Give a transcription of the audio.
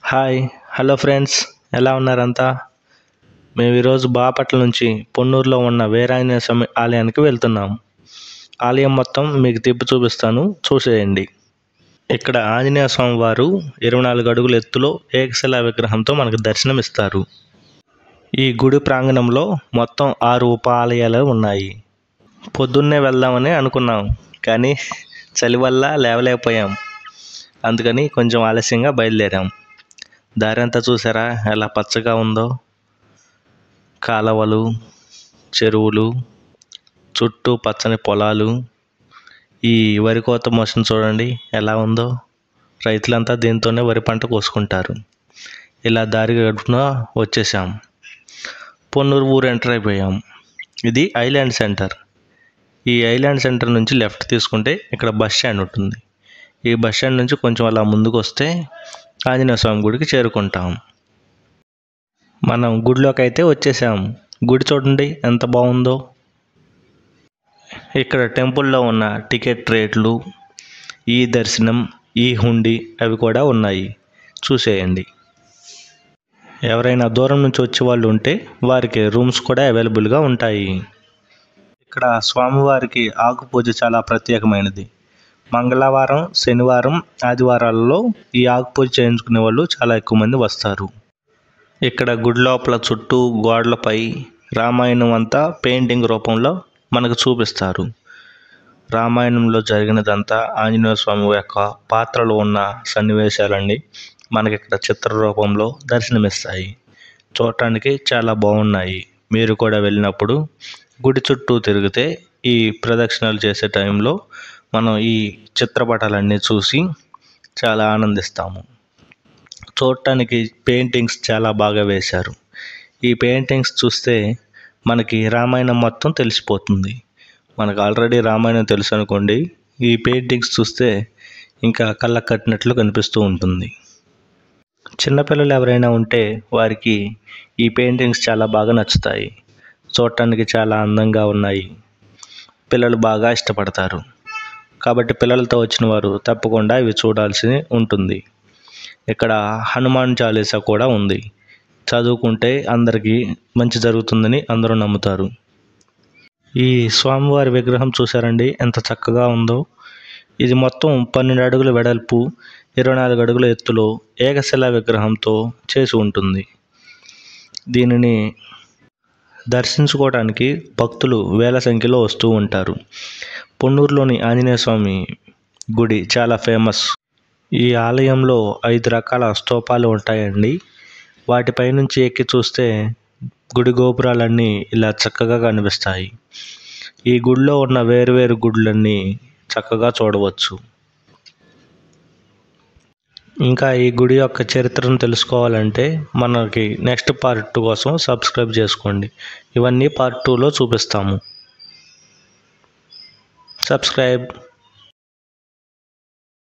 Hi hello friends, ఎలా ఉన్నారంతా? మేము ఈరోజు బాపట్ల నుంచి పొన్నూరులో ఉన్న వీరాంజనేయ స్వామి ఆలయానికి వెళ్తున్నాం. ఆలయం మొత్తం మీకు తిప్పి చూపిస్తాను, చూసేయండి. ఇక్కడ ఆంజనేయ స్వామి వారు 24 అడుగుల ఎత్తులో ఏకశిలా విగ్రహంతో మనకు దర్శనమిస్తారు. ఈ గుడి ప్రాంగణంలో మొత్తం 6 ఉప ఆలయాలు ఉన్నాయి. పొద్దున్నే వెళ్దామని అనుకున్నాం, కానీ చలి వల్ల లేవలేకపోయాం. అందుకని కొంచెం ఆలస్యంగా బయలుదేరాం. దారి అంతా చూసారా ఎలా పచ్చగా ఉందో? కాలవలు, చెరువులు, చుట్టూ పచ్చని పొలాలు. ఈ వరి కోత మోషన్ చూడండి ఎలా ఉందో. రైతులంతా దీంతోనే వరి పంట కోసుకుంటారు. ఇలా దారి గడుపున వచ్చేసాం. పొన్నూరు ఊరు ఎంటర్ అయిపోయాం. ఇది ఐలాండ్ సెంటర్. ఈ ఐలాండ్ సెంటర్ నుంచి లెఫ్ట్ తీసుకుంటే ఇక్కడ బస్ స్టాండ్ ఉంటుంది. ఈ బస్ స్టాండ్ నుంచి కొంచెం అలా ముందుకు వస్తే ఆంజనేయ స్వామి గుడికి చేరుకుంటాం. మనం గుడిలోకి అయితే వచ్చేసాం. గుడి చూడండి ఎంత బాగుందో. ఇక్కడ టెంపుల్లో ఉన్న టికెట్ రేట్లు, ఈ దర్శనం, ఈ హుండీ అవి కూడా ఉన్నాయి, చూసేయండి. ఎవరైనా దూరం నుంచి వచ్చే వాళ్ళు ఉంటే వారికి రూమ్స్ కూడా అవైలబుల్గా ఉంటాయి. ఇక్కడ స్వామివారికి ఆకు పూజ చాలా ప్రత్యేకమైనది. మంగళవారం, శనివారం, ఆదివారాలలో ఈ ఆకు పూజ చేయించుకునే వాళ్ళు చాలా ఎక్కువ మంది వస్తారు. ఇక్కడ గుడి లోపల చుట్టూ గోడలపై రామాయణం అంతా పెయింటింగ్ రూపంలో మనకు చూపిస్తారు. రామాయణంలో జరిగినదంతా ఆంజనేయ స్వామి యొక్క పాత్రలో ఉన్న సన్నివేశాలన్నీ మనకి ఇక్కడ చిత్ర రూపంలో దర్శనమిస్తాయి. చూడటానికి చాలా బాగున్నాయి. మీరు కూడా వెళ్ళినప్పుడు గుడి చుట్టూ తిరిగితే ఈ ప్రదక్షిణలు చేసే టైంలో మనం ఈ చిత్రపటాలన్నీ చూసి చాలా ఆనందిస్తాము. చూడటానికి పెయింటింగ్స్ చాలా బాగా వేశారు. ఈ పెయింటింగ్స్ చూస్తే మనకి రామాయణం మొత్తం తెలిసిపోతుంది. మనకు ఆల్రెడీ రామాయణం తెలుసు అనుకోండి, ఈ పెయింటింగ్స్ చూస్తే ఇంకా కళ్ళకు కట్టినట్లు కనిపిస్తూ ఉంటుంది. చిన్నపిల్లలు ఎవరైనా ఉంటే వారికి ఈ పెయింటింగ్స్ చాలా బాగా నచ్చుతాయి. చూడటానికి చాలా అందంగా ఉన్నాయి. పిల్లలు బాగా ఇష్టపడతారు. కాబట్టి పిల్లలతో వచ్చిన వారు తప్పకుండా ఇవి చూడాల్సి ఉంటుంది. ఇక్కడ హనుమాన్ చాలీసా కూడా ఉంది. చదువుకుంటే అందరికీ మంచి జరుగుతుందని అందరూ నమ్ముతారు. ఈ స్వామివారి విగ్రహం చూసారండి ఎంత చక్కగా ఉందో. ఇది మొత్తం 12 అడుగుల వెడల్పు, 24 అడుగుల ఎత్తులో ఏకశిలా విగ్రహంతో చేసి ఉంటుంది. దీనిని దర్శించుకోవడానికి భక్తులు వేల సంఖ్యలో వస్తూ ఉంటారు. పొన్నూరులోని ఆంజనేయ స్వామి గుడి చాలా ఫేమస్. ఈ ఆలయంలో 5 రకాల స్తూపాలు ఉంటాయండి. వాటిపై నుంచి ఎక్కి చూస్తే గుడి గోపురాలన్నీ ఇలా చక్కగా కనిపిస్తాయి. ఈ గుడిలో ఉన్న వేరువేరు గుడులన్నీ చక్కగా చూడవచ్చు. ఇంకా ఈ గుడి యొక్క చరిత్రను తెలుసుకోవాలంటే మనకి నెక్స్ట్ పార్ట్ 2 కోసం సబ్స్క్రైబ్ చేసుకోండి. ఇవన్నీ పార్ట్ 2లో చూపిస్తాము. సబ్స్క్రైబ్.